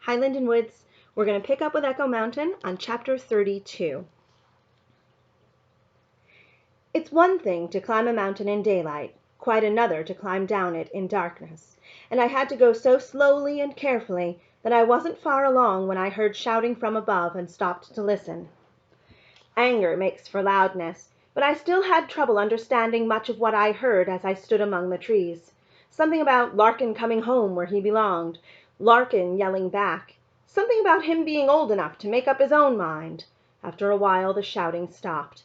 Hi, Lindenwoods. We're going to pick up with Echo Mountain on Chapter 32. It's one thing to climb a mountain in daylight, quite another to climb down it in darkness, and I had to go so slowly and carefully that I wasn't far along when I heard shouting from above and stopped to listen. Anger makes for loudness, but I still had trouble understanding much of what I heard as I stood among the trees. Something about Larkin coming home where he belonged, Larkin yelling back. Something about him being old enough to make up his own mind. After a while the shouting stopped.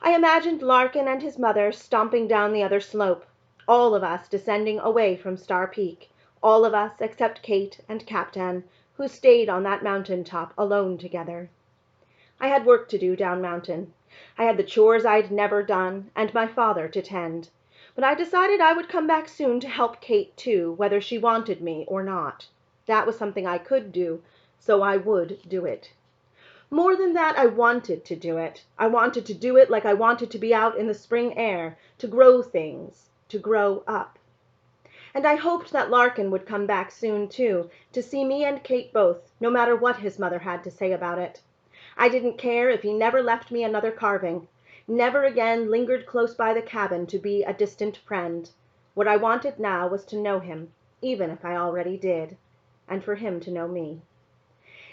I imagined Larkin and his mother stomping down the other slope, all of us descending away from Star Peak, all of us except Kate and Captain, who stayed on that mountain top alone together. I had work to do down mountain. I had the chores I'd never done, and my father to tend. But I decided I would come back soon to help Kate too, whether she wanted me or not. That was something I could do, so I would do it. More than that, I wanted to do it. I wanted to do it like I wanted to be out in the spring air, to grow things, to grow up. And I hoped that Larkin would come back soon too, to see me and Kate both, no matter what his mother had to say about it. I didn't care if he never left me another carving, never again lingered close by the cabin to be a distant friend. What I wanted now was to know him, even if I already did, and for him to know me.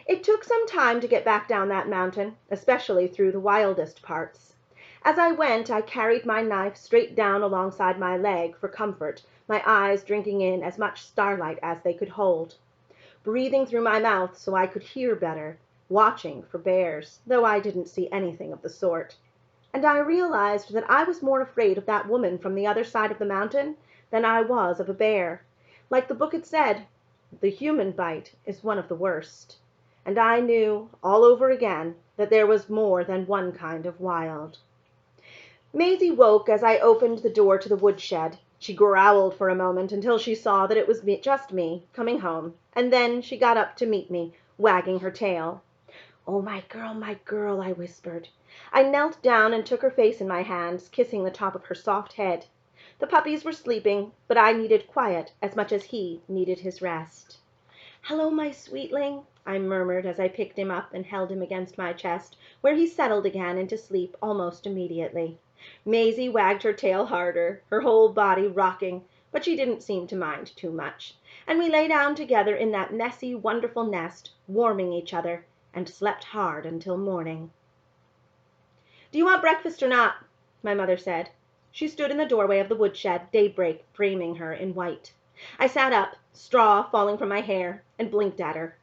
It took some time to get back down that mountain, especially through the wildest parts. As I went, I carried my knife straight down alongside my leg for comfort, my eyes drinking in as much starlight as they could hold. Breathing through my mouth so I could hear better, watching for bears, though I didn't see anything of the sort. And I realized that I was more afraid of that woman from the other side of the mountain than I was of a bear. Like the book had said, the human bite is one of the worst. And I knew, all over again, that there was more than one kind of wild. Maisie woke as I opened the door to the woodshed. She growled for a moment until she saw that it was just me, coming home, and then she got up to meet me, wagging her tail. "Oh, my girl," I whispered. I knelt down and took her face in my hands, kissing the top of her soft head. The puppies were sleeping, but I needed quiet as much as he needed his rest. "Hello, my sweetling," I murmured as I picked him up and held him against my chest, where he settled again into sleep almost immediately. Maisie wagged her tail harder, her whole body rocking, but she didn't seem to mind too much, and we lay down together in that messy, wonderful nest, warming each other, and slept hard until morning. "Do you want breakfast or not?" my mother said. She stood in the doorway of the woodshed, daybreak framing her in white. I sat up, straw falling from my hair, and blinked at her.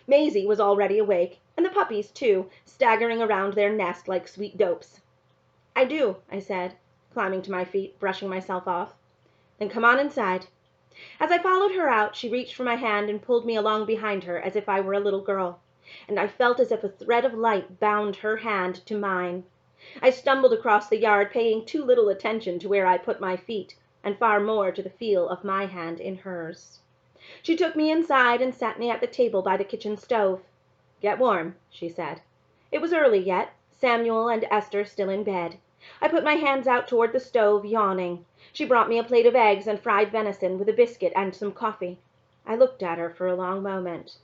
Maisie was already awake, and the puppies, too, staggering around their nest like sweet dopes. "I do," I said, climbing to my feet, brushing myself off. "Then come on inside." As I followed her out, she reached for my hand and pulled me along behind her as if I were a little girl, and I felt as if a thread of light bound her hand to mine. I stumbled across the yard, paying too little attention to where I put my feet, and far more to the feel of my hand in hers. She took me inside and sat me at the table by the kitchen stove. "Get warm," she said. It was early yet, Samuel and Esther still in bed. I put my hands out toward the stove, yawning. She brought me a plate of eggs and fried venison with a biscuit and some coffee. I looked at her for a long moment.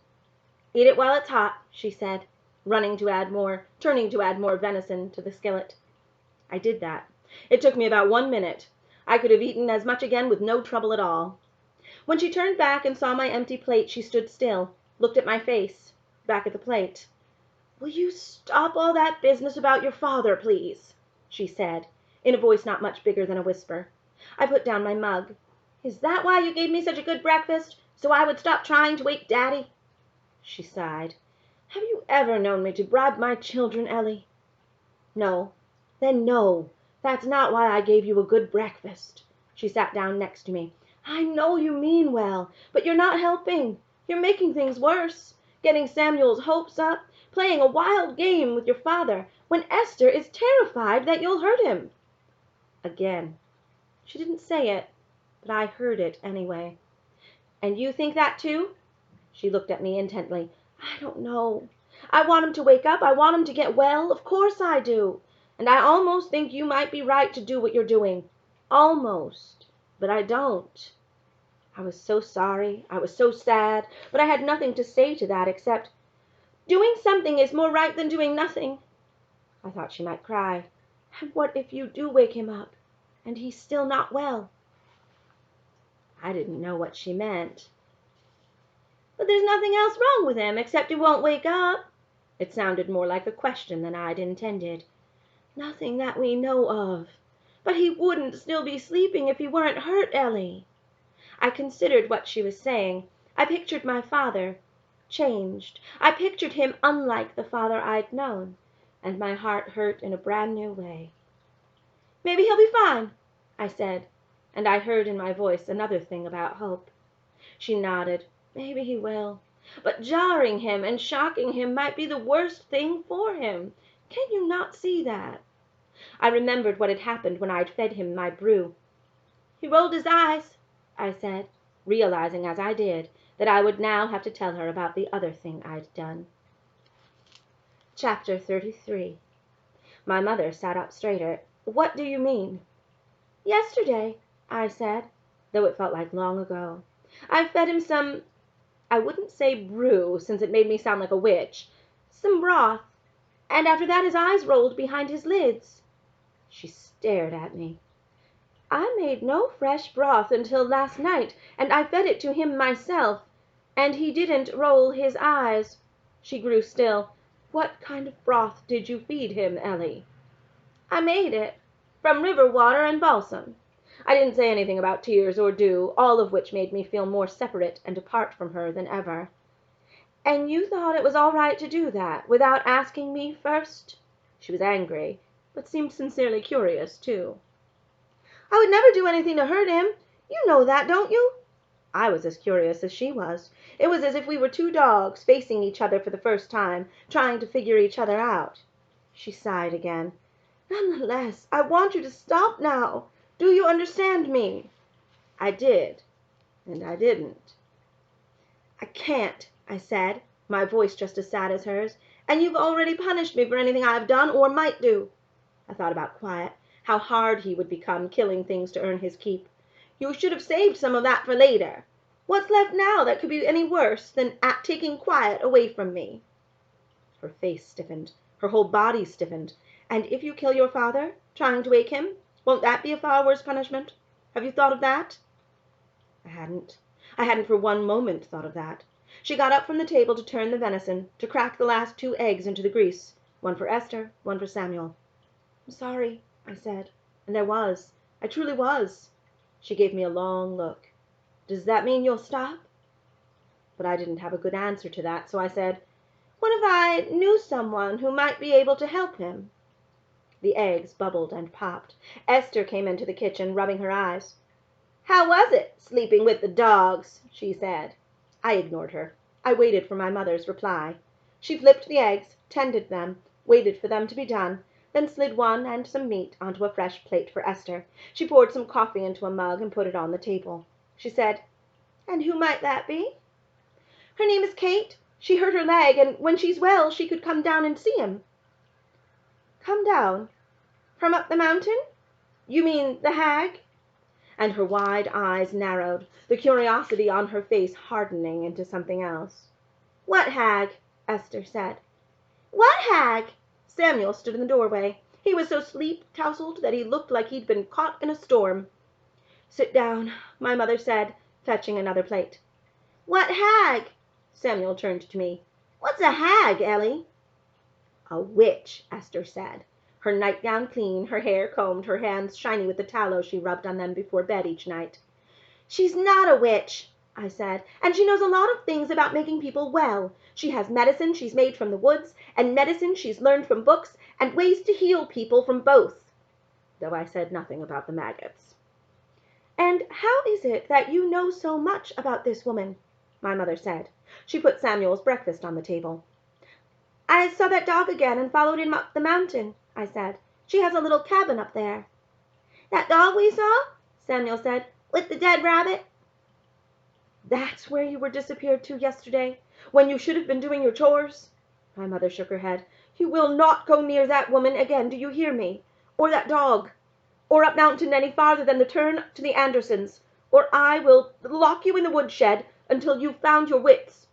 "Eat it while it's hot," she said, turning to add more venison to the skillet. I did that. It took me about 1 minute. I could have eaten as much again with no trouble at all. When she turned back and saw my empty plate, she stood still, looked at my face, back at the plate. "Will you stop all that business about your father, please?" she said, in a voice not much bigger than a whisper. I put down my mug. "Is that why you gave me such a good breakfast? So I would stop trying to wake Daddy?" She sighed. "Have you ever known me to bribe my children, Ellie?" "No." "Then no. That's not why I gave you a good breakfast." She sat down next to me. "I know you mean well, but you're not helping. You're making things worse, getting Samuel's hopes up, playing a wild game with your father, when Esther is terrified that you'll hurt him." Again. She didn't say it, but I heard it anyway. "And you think that too?" She looked at me intently. "I don't know. I want him to wake up. I want him to get well. Of course I do. And I almost think you might be right to do what you're doing. Almost. But I don't." I was so sorry, I was so sad, but I had nothing to say to that except, "Doing something is more right than doing nothing." I thought she might cry. "And what if you do wake him up, and he's still not well?" I didn't know what she meant. "But there's nothing else wrong with him, except he won't wake up." It sounded more like a question than I'd intended. "Nothing that we know of. But he wouldn't still be sleeping if he weren't hurt, Ellie." I considered what she was saying. I pictured my father, changed. I pictured him unlike the father I'd known, and my heart hurt in a brand new way. "Maybe he'll be fine," I said, and I heard in my voice another thing about hope. She nodded. "Maybe he will. But jarring him and shocking him might be the worst thing for him. Can you not see that?" I remembered what had happened when I'd fed him my brew. "He rolled his eyes," I said, realizing as I did that I would now have to tell her about the other thing I'd done. Chapter 33. My mother sat up straighter. "What do you mean?" "Yesterday," I said, though it felt like long ago. "I fed him some, I wouldn't say brew, since it made me sound like a witch, some broth, and after that his eyes rolled behind his lids." She stared at me. "I made no fresh broth until last night, and I fed it to him myself, and he didn't roll his eyes." She grew still. "What kind of broth did you feed him, Ellie?" "I made it from river water and balsam." I didn't say anything about tears or dew, all of which made me feel more separate and apart from her than ever. "And you thought it was all right to do that, without asking me first?" She was angry, but seemed sincerely curious, too. "I would never do anything to hurt him. You know that, don't you?" I was as curious as she was. It was as if we were two dogs, facing each other for the first time, trying to figure each other out. She sighed again. "Nonetheless, I want you to stop now. Do you understand me?" I did, and I didn't. "I can't," I said, my voice just as sad as hers, "and you've already punished me for anything I've done or might do." I thought about Quiet, how hard he would become, killing things to earn his keep. "You should have saved some of that for later. What's left now that could be any worse than taking Quiet away from me?" Her face stiffened, her whole body stiffened. "And if you kill your father, trying to wake him, won't that be a far worse punishment? Have you thought of that?" I hadn't for one moment thought of that. She got up from the table to turn the venison, to crack the last 2 eggs into the grease, one for Esther, one for Samuel. "I'm sorry," I said, and I truly was. She gave me a long look. "Does that mean you'll stop?" But I didn't have a good answer to that, so I said, "What if I knew someone who might be able to help him?" The eggs bubbled and popped. Esther came into the kitchen, rubbing her eyes. "How was it, sleeping with the dogs?" she said. I ignored her. I waited for my mother's reply. She flipped the eggs, tended them, waited for them to be done, then slid one and some meat onto a fresh plate for Esther. She poured some coffee into a mug and put it on the table. She said, "And who might that be?" "Her name is Kate. She hurt her leg, and when she's well she could come down and see him." "Come down? From up the mountain? You mean the hag?" And her wide eyes narrowed, the curiosity on her face hardening into something else. "What hag?" Esther said. "What hag?" Samuel stood in the doorway. He was so sleep-tousled that he looked like he'd been caught in a storm. "Sit down," my mother said, fetching another plate. "What hag?" Samuel turned to me. "What's a hag, Ellie?" "A witch," Esther said, her nightgown clean, her hair combed, her hands shiny with the tallow she rubbed on them before bed each night. "She's not a witch," I said, "and she knows a lot of things about making people well. She has medicine she's made from the woods, and medicine she's learned from books, and ways to heal people from both," though I said nothing about the maggots. "And how is it that you know so much about this woman?" my mother said. She put Samuel's breakfast on the table. "I saw that dog again and followed him up the mountain," I said. "She has a little cabin up there." "That dog we saw?" Samuel said. "With the dead rabbit?" "That's where you were disappeared to yesterday, when you should have been doing your chores?" My mother shook her head. "You will not go near that woman again, do you hear me? Or that dog? Or up mountain any farther than the turn to the Andersons? or I will lock you in the woodshed until you've found your wits."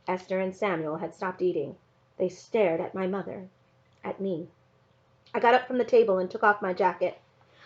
Esther and Samuel had stopped eating. They stared at my mother, at me. I got up from the table and took off my jacket.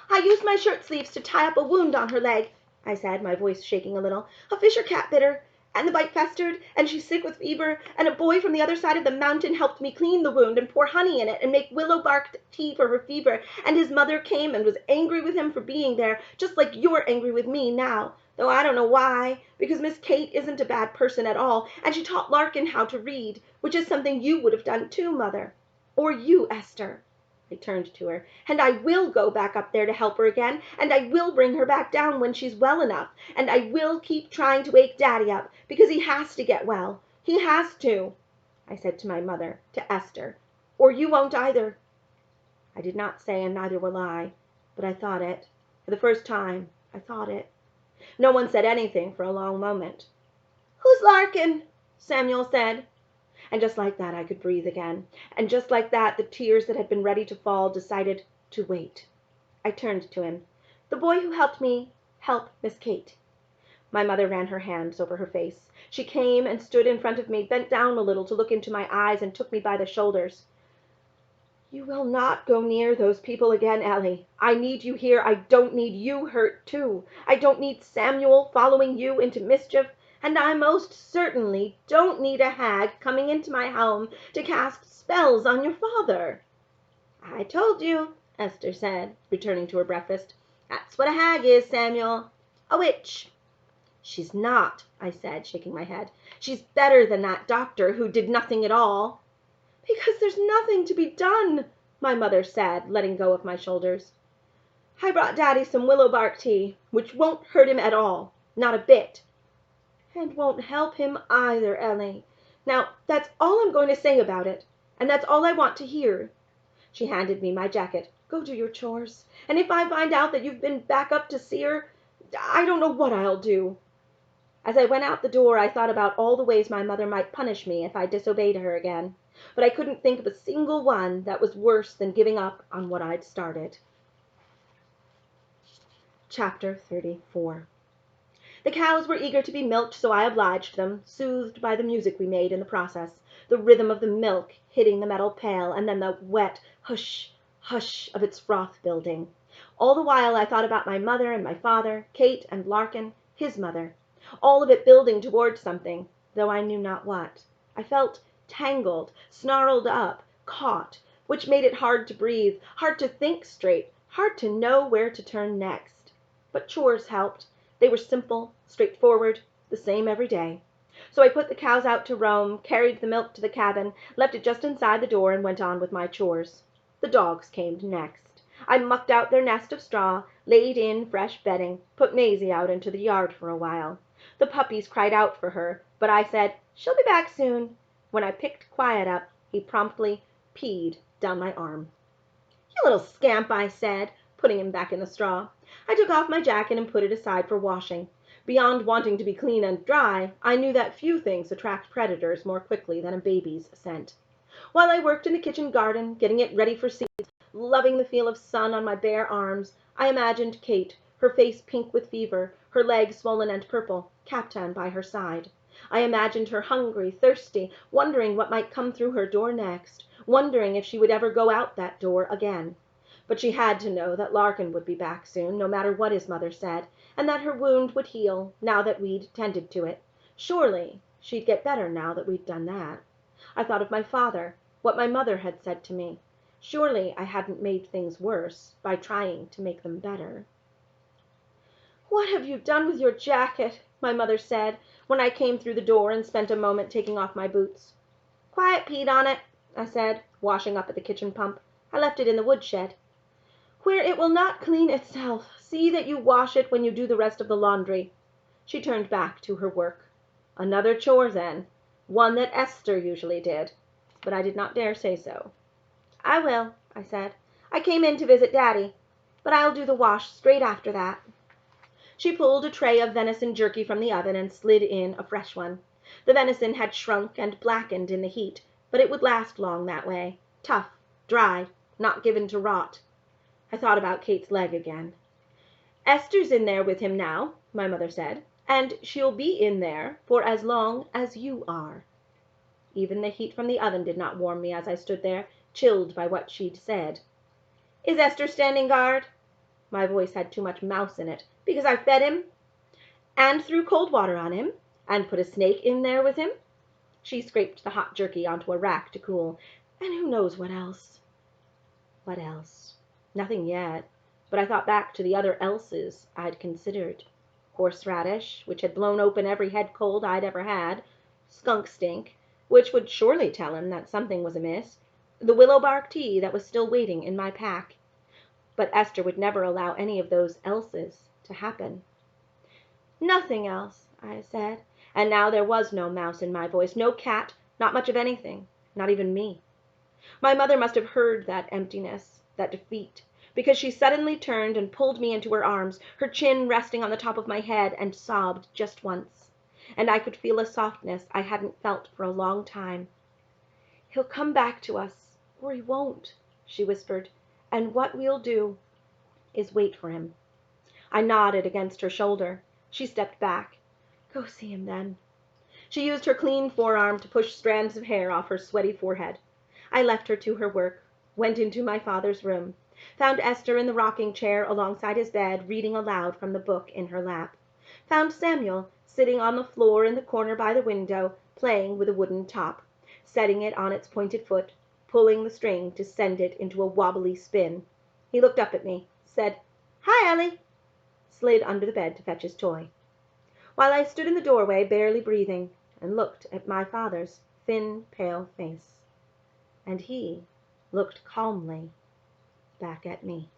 "I used my shirt sleeves to tie up a wound on her leg," I said, my voice shaking a little. "A fisher cat bit her, and the bite festered, and she's sick with fever, and a boy from the other side of the mountain helped me clean the wound and pour honey in it and make willow bark tea for her fever, and his mother came and was angry with him for being there, just like you're angry with me now, though I don't know why, because Miss Kate isn't a bad person at all, and she taught Larkin how to read, which is something you would have done too, Mother. Or you, Esther." I turned to her. "And I will go back up there to help her again, and I will bring her back down when she's well enough, and I will keep trying to wake Daddy up, because he has to get well. He has to," I said to my mother, to Esther, "or you won't either." I did not say, "and neither will I," but I thought it. For the first time, I thought it. No one said anything for a long moment. "Who's Larkin?" Samuel said. And just like that I could breathe again, and just like that the tears that had been ready to fall decided to wait. I turned to him. "The boy who helped me help Miss Kate." My mother ran her hands over her face. She came and stood in front of me, bent down a little to look into my eyes, and took me by the shoulders. "You will not go near those people again, Ellie. I need you here. I don't need you hurt too. I don't need Samuel following you into mischief. And I most certainly don't need a hag coming into my home to cast spells on your father." "I told you," Esther said, returning to her breakfast. "That's what a hag is, Samuel. A witch." "She's not," I said, shaking my head. "She's better than that doctor who did nothing at all." "Because there's nothing to be done," my mother said, letting go of my shoulders. "I brought Daddy some willow bark tea, which won't hurt him at all, not a bit." "And won't help him either, Ellie. Now, that's all I'm going to say about it, and that's all I want to hear." She handed me my jacket. "Go do your chores, and if I find out that you've been back up to see her, I don't know what I'll do." As I went out the door, I thought about all the ways my mother might punish me if I disobeyed her again, but I couldn't think of a single one that was worse than giving up on what I'd started. Chapter 34. The cows were eager to be milked, so I obliged them, soothed by the music we made in the process, the rhythm of the milk hitting the metal pail, and then the wet hush, hush of its froth building. All the while I thought about my mother and my father, Kate and Larkin, his mother, all of it building towards something, though I knew not what. I felt tangled, snarled up, caught, which made it hard to breathe, hard to think straight, hard to know where to turn next. But chores helped. They were simple, straightforward, the same every day. So I put the cows out to roam, carried the milk to the cabin, left it just inside the door, and went on with my chores. The dogs came next. I mucked out their nest of straw, laid in fresh bedding, put Maisie out into the yard for a while. The puppies cried out for her, but I said, "She'll be back soon." When I picked Quiet up, he promptly peed down my arm. "You little scamp," I said, putting him back in the straw. I took off my jacket and put it aside for washing. Beyond wanting to be clean and dry, I knew that few things attract predators more quickly than a baby's scent. While I worked in the kitchen garden, getting it ready for seeds, loving the feel of sun on my bare arms, I imagined Kate, her face pink with fever, her legs swollen and purple, Captain by her side. I imagined her hungry, thirsty, wondering what might come through her door next, wondering if she would ever go out that door again. But she had to know that Larkin would be back soon, no matter what his mother said, and that her wound would heal, now that we'd tended to it. Surely she'd get better now that we'd done that. I thought of my father, what my mother had said to me. Surely I hadn't made things worse by trying to make them better. "What have you done with your jacket?" my mother said, when I came through the door and spent a moment taking off my boots. "Quiet peed on it," I said, washing up at the kitchen pump. "I left it in the woodshed." "Where it will not clean itself. See that you wash it when you do the rest of the laundry." She turned back to her work. Another chore then, one that Esther usually did, but I did not dare say so. "I will," I said. "I came in to visit Daddy, but I'll do the wash straight after that." She pulled a tray of venison jerky from the oven and slid in a fresh one. The venison had shrunk and blackened in the heat, but it would last long that way. Tough, dry, not given to rot. I thought about Kate's leg again. "Esther's in there with him now," my mother said, "and she'll be in there for as long as you are." Even the heat from the oven did not warm me as I stood there, chilled by what she'd said. "Is Esther standing guard?" My voice had too much mouse in it. "Because I fed him, and threw cold water on him, and put a snake in there with him." She scraped the hot jerky onto a rack to cool. "And who knows what else?" What else? Nothing yet, but I thought back to the other elses I'd considered. Horseradish, which had blown open every head cold I'd ever had. Skunk stink, which would surely tell him that something was amiss. The willow bark tea that was still waiting in my pack. But Esther would never allow any of those elses to happen. "Nothing else," I said, and now there was no mouse in my voice, no cat, not much of anything, not even me. My mother must have heard that emptiness, that defeat, because she suddenly turned and pulled me into her arms, her chin resting on the top of my head, and sobbed just once. And I could feel a softness I hadn't felt for a long time. "He'll come back to us, or he won't," she whispered, "and what we'll do is wait for him." I nodded against her shoulder. She stepped back. "Go see him, then." She used her clean forearm to push strands of hair off her sweaty forehead. I left her to her work, went into my father's room, found Esther in the rocking chair alongside his bed, reading aloud from the book in her lap, found Samuel sitting on the floor in the corner by the window, playing with a wooden top, setting it on its pointed foot, pulling the string to send it into a wobbly spin. He looked up at me, said, "Hi, Ellie," slid under the bed to fetch his toy. While I stood in the doorway, barely breathing, and looked at my father's thin, pale face. And he looked calmly back at me.